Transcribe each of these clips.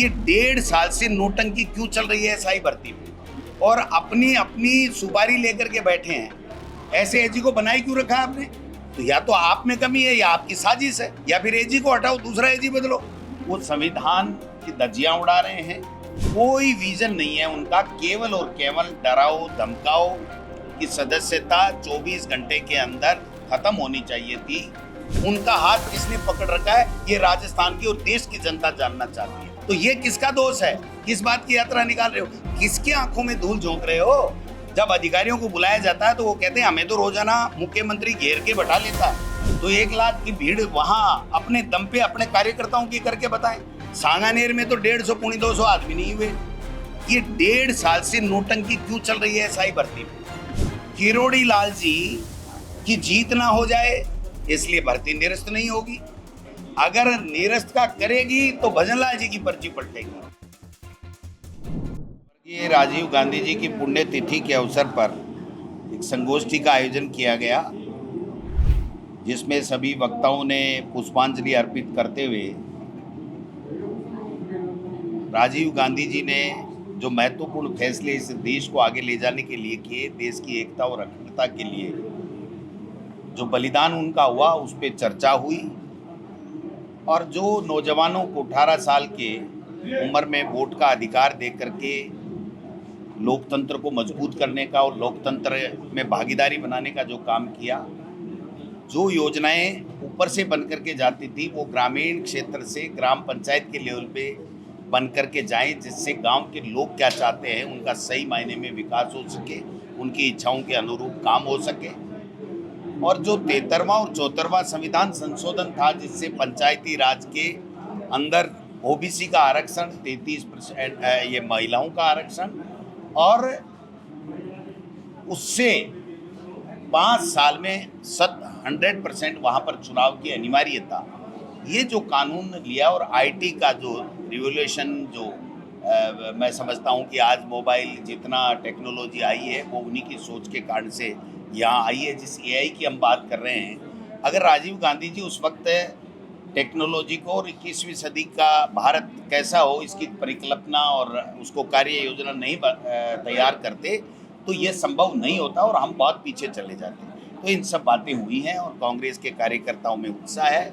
ये 1.5 साल से नोटंकी क्यों चल रही है एसआई भर्ती में, और अपनी अपनी सुपारी लेकर के बैठे हैं। ऐसे एजी को बनाए क्यों रखा आपने? तो या तो आप में कमी है या आपकी साजिश है, या फिर एजी को हटाओ, दूसरा एजी बदलो। वो संविधान की धज्जियां उड़ा रहे हैं, कोई विजन नहीं है उनका, केवल और केवल डराओ धमकाओ कि सदस्यता 24 घंटे के अंदर खत्म होनी चाहिए थी। उनका हाथ किसने पकड़ रखा है, ये राजस्थान की और देश की जनता जानना चाहती है। तो ये किसका दोष है? किस बात की यात्रा निकाल रहे हो? किसके आंखों में धूल झोंक रहे हो? जब अधिकारियों को बुलाया जाता है तो वो कहते हैं हमें तो रोजाना मुख्यमंत्री घेर के बैठा लेता है। तो 1 लाख की भीड़ वहां अपने दम पे अपने कार्यकर्ताओं की करके बताएं। सांगानेर में तो 150 पौने 200 आदमी नहीं हुए। ये 1.5 साल से नोटंकी क्यों चल रही है एसआई भर्ती में? किरोड़ी लाल जी की जीत ना हो जाए इसलिए भर्ती निरस्त नहीं होगी। अगर निरस्त का करेगी तो भजनलाल जी की पर्ची पलटेगी। ये राजीव गांधी जी की पुण्यतिथि के अवसर पर एक संगोष्ठी का आयोजन किया गया, जिसमें सभी वक्ताओं ने पुष्पांजलि अर्पित करते हुए राजीव गांधी जी ने जो महत्वपूर्ण फैसले इस देश को आगे ले जाने के लिए किए, देश की एकता और अखंडता के लिए जो बलिदान उनका हुआ, उस पर चर्चा हुई। और जो नौजवानों को 18 साल के उम्र में वोट का अधिकार दे करके लोकतंत्र को मजबूत करने का और लोकतंत्र में भागीदारी बनाने का जो काम किया, जो योजनाएं ऊपर से बन करके जाती थी वो ग्रामीण क्षेत्र से ग्राम पंचायत के लेवल पे बन करके जाएं, जिससे गांव के लोग क्या चाहते हैं उनका सही मायने में विकास हो सके, उनकी इच्छाओं के अनुरूप काम हो सके। और जो 73वां और 74वां संविधान संशोधन था, जिससे पंचायती राज के अंदर ओबीसी का आरक्षण, 33% ये महिलाओं का आरक्षण, और उससे 5 साल में 100% वहाँ पर चुनाव की अनिवार्यता, ये जो कानून लिया। और आईटी का जो रिवोल्यूशन जो मैं समझता हूँ कि आज मोबाइल जितना टेक्नोलॉजी आई है वो उन्हीं की सोच के कारण से यहाँ आई है। जिस एआई की हम बात कर रहे हैं, अगर राजीव गांधी जी उस वक्त टेक्नोलॉजी को और 21वीं सदी का भारत कैसा हो इसकी परिकल्पना और उसको कार्य योजना नहीं तैयार करते तो ये संभव नहीं होता और हम बहुत पीछे चले जाते। तो इन सब बातें हुई हैं और कांग्रेस के कार्यकर्ताओं में उत्साह है।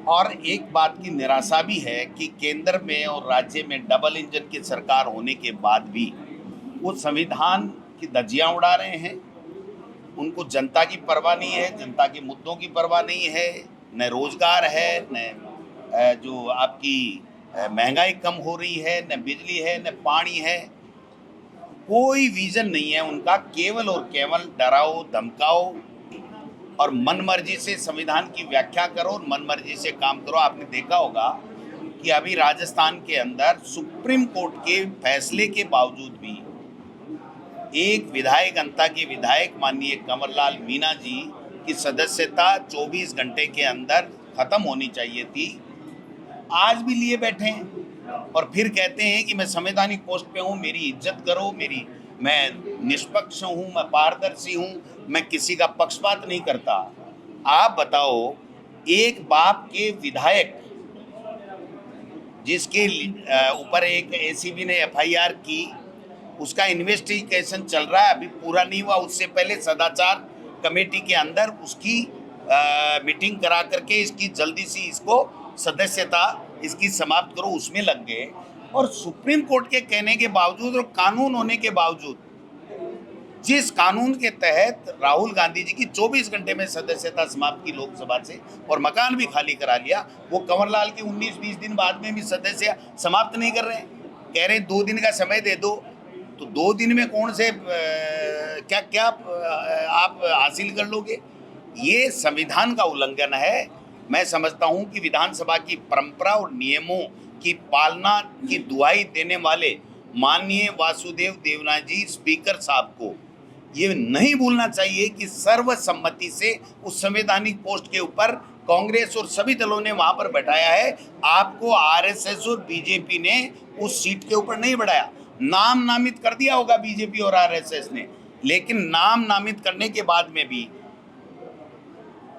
और एक बात की निराशा भी है कि केंद्र में और राज्य में डबल इंजन की सरकार होने के बाद भी वो संविधान की धज्जियां उड़ा रहे हैं। उनको जनता की परवाह नहीं है, जनता के मुद्दों की परवाह नहीं है, न रोजगार है, न जो आपकी महंगाई कम हो रही है, न बिजली है, न पानी है। कोई विजन नहीं है उनका, केवल और केवल डराओ धमकाओ और मनमर्जी से संविधान की व्याख्या करो और मनमर्जी से काम करो। आपने देखा होगा कि अभी राजस्थान के अंदर सुप्रीम कोर्ट के फैसले के बावजूद भी एक विधायक अंता के विधायक माननीय कंवरलाल मीणा जी की सदस्यता 24 घंटे के अंदर खत्म होनी चाहिए थी, आज भी लिए बैठे हैं और फिर कहते हैं कि मैं संवैधानिक पोस्ट पे हूँ, मेरी इज्जत करो, मैं निष्पक्ष हूँ, मैं पारदर्शी हूँ, मैं किसी का पक्षपात नहीं करता। आप बताओ, एक बाप के विधायक जिसके ऊपर एक एसीबी ने एफआईआर की, उसका इन्वेस्टिगेशन चल रहा है, अभी पूरा नहीं हुआ। उससे पहले सदाचार कमेटी के अंदर उसकी मीटिंग करा करके इसकी जल्दी सी इसको सदस्यता इसकी समाप्त करो, उसमें लग गए। और सुप्रीम कोर्ट के कहने के बावजूद और कानून होने के बावजूद, जिस कानून के तहत राहुल गांधी जी की 24 घंटे में सदस्यता समाप्त की लोकसभा से और मकान भी खाली करा लिया, वो कंवरलाल के 19-20 दिन बाद में भी सदस्य समाप्त नहीं कर रहे हैं। कह रहे हैं 2 दिन का समय दे दो। तो 2 दिन में कौन से क्या क्या आप हासिल कर लोगे? ये संविधान का उल्लंघन है। मैं समझता हूं कि विधानसभा की परंपरा और नियमों की पालना की दुहाई देने वाले माननीय वासुदेव देवनानी जी स्पीकर साहब को ये नहीं भूलना चाहिए कि सर्वसम्मति से उस संवैधानिक पोस्ट के ऊपर कांग्रेस और सभी दलों ने वहां पर बैठाया है। आपको आरएसएस और बीजेपी ने उस सीट के ऊपर नहीं बढ़ाया। नाम नामित कर दिया होगा बीजेपी और आरएसएस ने, लेकिन नाम नामित करने के बाद में भी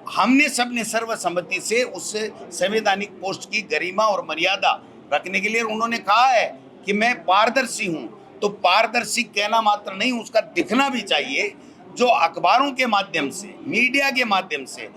हमने सबने सर्वसम्मति से उस संवैधानिक पोस्ट की गरिमा और मर्यादा रखने के लिए। उन्होंने कहा है कि मैं पारदर्शी हूं, तो पारदर्शी कहना मात्र नहीं, उसका दिखना भी चाहिए। जो अखबारों के माध्यम से, मीडिया के माध्यम से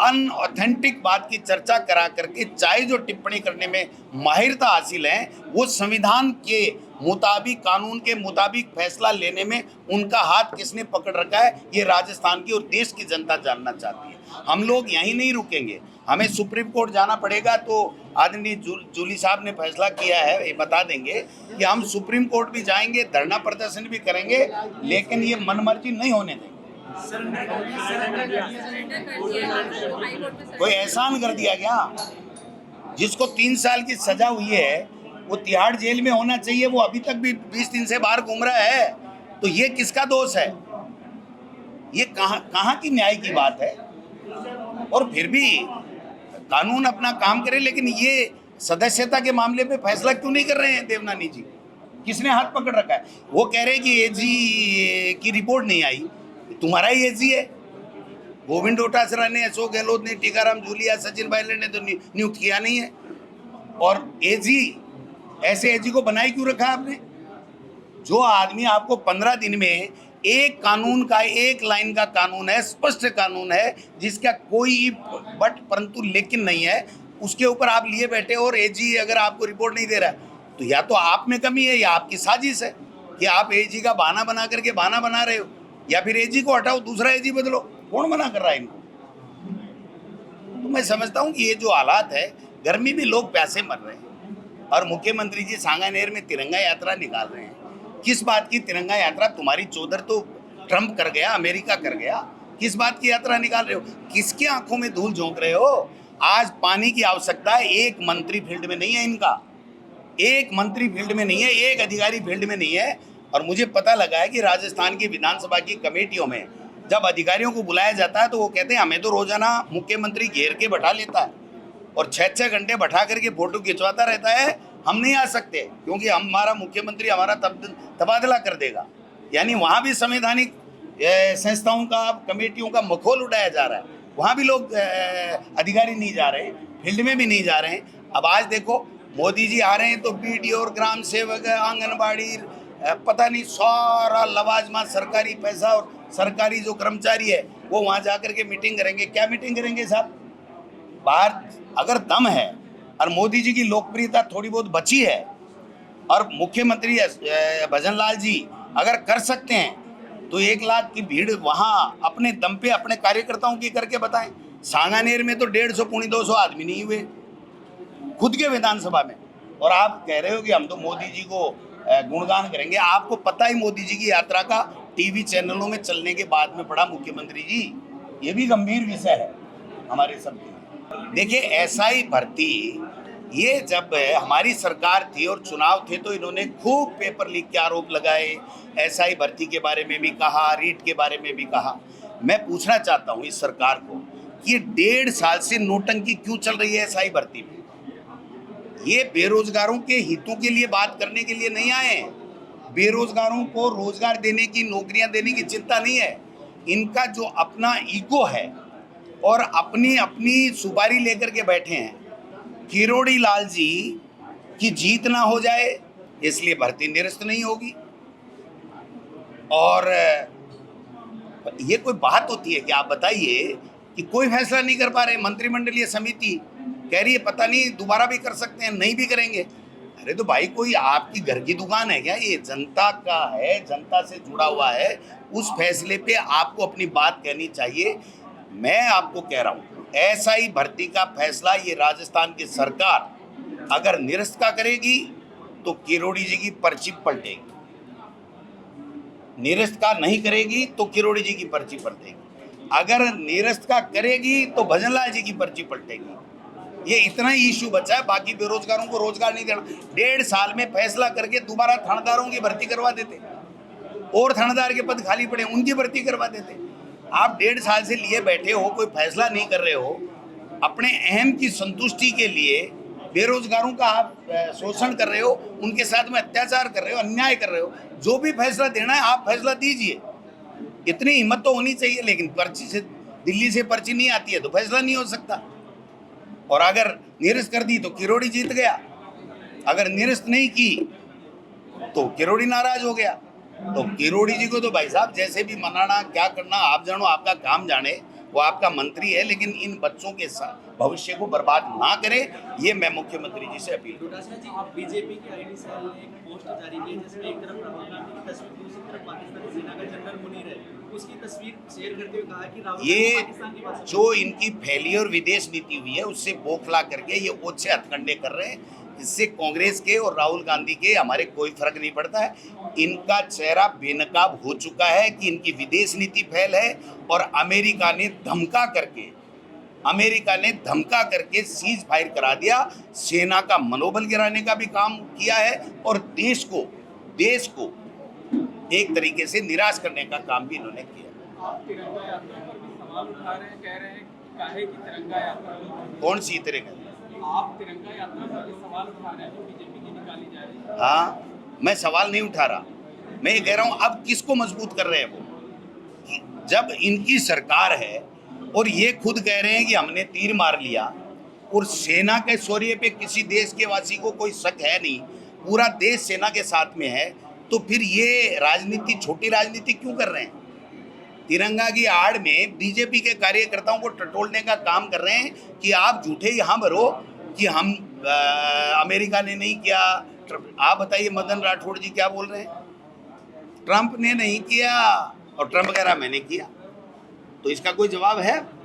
अनऑथेंटिक बात की चर्चा करा करके चाहे जो टिप्पणी करने में माहिरता हासिल है, वो संविधान के मुताबिक, कानून के मुताबिक फैसला लेने में उनका हाथ किसने पकड़ रखा है, ये राजस्थान की और देश की जनता जानना चाहती है। हम लोग यहीं नहीं रुकेंगे, हमें सुप्रीम कोर्ट जाना पड़ेगा। तो आदरणीय जूली साहब ने फैसला किया है, ये बता देंगे कि हम सुप्रीम कोर्ट भी जाएंगे, धरना प्रदर्शन भी करेंगे, लेकिन ये मनमर्जी नहीं होने देंगे। कोई एहसान कर दिया गया? जिसको 3 साल की सजा हुई है वो तिहाड़ जेल में होना चाहिए, वो अभी तक भी 20 दिन से बाहर घूम रहा है, तो ये किसका दोष है? ये कहाँ की न्याय की बात है? और फिर भी कानून अपना काम करे, लेकिन ये सदस्यता के मामले पे फैसला क्यों नहीं कर रहे हैं देवनानी जी? किसने हाथ पकड़ रखा है? वो कह रहे हैं कि एजी की रिपोर्ट नहीं आई, तुम्हारा ही एजी है। गोविंद डोटासरा ने, अशोक गहलोत ने, टीकाराम जूलिया, सचिन पायलट ने तो नियुक्त किया नहीं है। और एजी, ऐसे एजी को बनाए क्यों रखा आपने? जो आदमी आपको 15 दिन में एक कानून का, एक लाइन का कानून है, स्पष्ट कानून है, जिसका कोई बट परंतु लेकिन नहीं है, उसके ऊपर आप लिए बैठे। और एजी अगर आपको रिपोर्ट नहीं दे रहा है तो या तो आप में कमी है या आपकी साजिश है कि आप एजी का बहाना बना करके बहाना बना रहे हो, या फिर एजी को हटाओ, दूसरा एजी बदलो। कौन मना कर रहा है इनको? तो मैं समझता हूँ कि ये जो हालात है, गर्मी में लोग प्यासे मर रहे हैं और मुख्यमंत्री जी सांगानेर में तिरंगा यात्रा निकाल रहे हैं। किस बात की तिरंगा यात्रा? तुम्हारी चौधर तो ट्रंप कर गया, अमेरिका कर गया, किस बात की यात्रा निकाल रहे हो? किसके आंखों में धूल झोंक रहे हो? आज पानी की आवश्यकता है, एक मंत्री फील्ड में नहीं है इनका, एक मंत्री फील्ड में नहीं है, एक अधिकारी फील्ड में नहीं है। और मुझे पता लगा है कि राजस्थान की विधानसभा की कमेटियों में जब अधिकारियों को बुलाया जाता है तो वो कहते हैं हमें तो रोजाना मुख्यमंत्री घेर के बैठा लेता है और 6-6 घंटे बैठा करके फोटो खिंचवाता रहता है, हम नहीं आ सकते क्योंकि हमारा मुख्यमंत्री हमारा तबादला कर देगा। यानी वहाँ भी संवैधानिक संस्थाओं का, कमेटियों का मखौल उड़ाया जा रहा है। वहाँ भी लोग अधिकारी नहीं जा रहे, फील्ड में भी नहीं जा रहे हैं। अब आज देखो, मोदी जी आ रहे हैं तो बीडीओ और ग्राम सेवक, आंगनबाड़ी, पता नहीं सारा लवाजमा सरकारी पैसा और सरकारी जो कर्मचारी है वो वहाँ जाकर के मीटिंग करेंगे। क्या मीटिंग करेंगे साहब? बाहर अगर दम है और मोदी जी की लोकप्रियता थोड़ी बहुत बची है और मुख्यमंत्री भजन लाल जी अगर कर सकते हैं तो 1 लाख की भीड़ वहाँ अपने दम पे अपने कार्यकर्ताओं की करके बताएं। सांगानेर में तो 150-200 आदमी नहीं हुए खुद के विधानसभा में, और आप कह रहे हो कि हम तो मोदी जी को गुणगान करेंगे। आपको पता ही मोदी जी की यात्रा का टीवी चैनलों में चलने के बाद में पड़ा मुख्यमंत्री जी, ये भी गंभीर विषय है हमारे सब के। देखिए, एसआई भर्ती, ये जब हमारी सरकार थी और चुनाव थे तो इन्होंने खूब पेपर लीक के आरोप लगाए, एसआई भर्ती के बारे में भी कहा, रीट के बारे में भी कहा। मैं पूछना चाहता हूँ इस सरकार को कि ये 1.5 साल से नोटंकी क्यों चल रही है एसआई भर्ती में? ये बेरोजगारों के हितों के लिए बात करने के लिए नहीं आए हैं। बेरोजगारों को रोजगार देने की, नौकरियां देने की चिंता नहीं है। इनका जो अपना ईगो है और अपनी अपनी सुपारी लेकर के बैठे हैं, किरोड़ी लाल जी की जीत ना हो जाए इसलिए भर्ती निरस्त नहीं होगी। और ये कोई बात होती है कि आप बताइए कि कोई फैसला नहीं कर पा रहे, मंत्रिमंडलीय समिति कह रही है पता नहीं दोबारा भी कर सकते हैं, नहीं भी करेंगे। अरे तो भाई, कोई आपकी घर की दुकान है क्या? ये जनता का है, जनता से जुड़ा हुआ है, उस फैसले पे आपको अपनी बात कहनी चाहिए। मैं आपको कह रहा हूँ, एसआई भर्ती का फैसला ये राजस्थान की सरकार अगर निरस्त का करेगी तो किरोड़ी जी की पर्ची पलटेगी, निरस्त का नहीं करेगी तो किरोड़ी जी की पर्ची पलटेगी, अगर निरस्त का करेगी तो भजनलाल जी की पर्ची पलटेगी। ये इतना ही इशू बचा है, बाकी बेरोजगारों को रोजगार नहीं देना। 1.5 साल में फैसला करके दोबारा थानेदारों की भर्ती करवा देते और थानेदार के पद खाली पड़े उनकी भर्ती करवा देते। आप 1.5 साल से लिए बैठे हो, कोई फैसला नहीं कर रहे हो, अपने अहम की संतुष्टि के लिए बेरोजगारों का आप शोषण कर रहे हो, उनके साथ में अत्याचार कर रहे हो, अन्याय कर रहे हो। जो भी फैसला देना है आप फैसला दीजिए, इतनी हिम्मत तो होनी चाहिए। लेकिन पर्ची से, दिल्ली से पर्ची नहीं आती है तो फैसला नहीं हो सकता, और अगर निरस्त कर दी तो किरोड़ी जीत गया। अगर निरस्त नहीं की तो किरोड़ी नाराज हो गया। तो किरोड़ी जी को तो भाई साहब जैसे भी मनाना, क्या करना आप जानो, आपका काम जाने, वो आपका मंत्री है, लेकिन इन बच्चों के साथ भविष्य को बर्बाद ना करे, ये मैं मुख्यमंत्री जी से अपील करूँ। डोटासरा जी, आप बीजेपी के आईटी सेल ने एक पोस्ट जारी की है जिसमें एक तरफ राहुल गांधी की तस्वीर, दूसरी तरफ पाकिस्तानी सेना का जनरल मुनीर है, उसकी तस्वीर शेयर करते हुए कहा कि राहुल गांधी ये पाकिस्तान की बात जो इनकी फेलियर विदेश नीति हुई है उससे बौखला करके ये ओछे हथकंडे कर रहे हैं। इससे कांग्रेस के और राहुल गांधी के हमारे कोई फर्क नहीं पड़ता है। इनका चेहरा बेनकाब हो चुका है कि इनकी विदेश नीति फेल है, और अमेरिका ने धमका करके सीज फायर करा दिया, सेना का मनोबल गिराने का भी काम किया है, और देश को एक तरीके से निराश करने का काम भी इन्होंने किया। आप तिरंगा यात्रा पर भी सवाल उठा रहे हैं, कह रहे हैं कि काहे की तिरंगा यात्रा, कौन सी तरह का? आप तिरंगा यात्रा पर भी सवाल उठा रहे हैं जो बीजेपी की निकाली जा रही है। हाँ, मैं सवाल नहीं उठा रहा, मैं ये कह रहा हूं अब किसको मजबूत कर रहे हैं वो, जब इनकी सरकार है और ये खुद कह रहे हैं कि हमने तीर मार लिया, और सेना के शौर्य पे किसी देश के वासी को कोई शक है नहीं, पूरा देश सेना के साथ में है, तो फिर ये राजनीति, छोटी राजनीति क्यों कर रहे हैं? तिरंगा की आड़ में बीजेपी के कार्यकर्ताओं को टटोलने का काम कर रहे हैं कि आप झूठे यहाँ भरो कि हम अमेरिका ने नहीं किया। आप बताइए मदन राठौड़ जी क्या बोल रहे हैं? ट्रंप ने नहीं किया और ट्रंप कह रहा मैंने किया, तो इसका कोई जवाब है?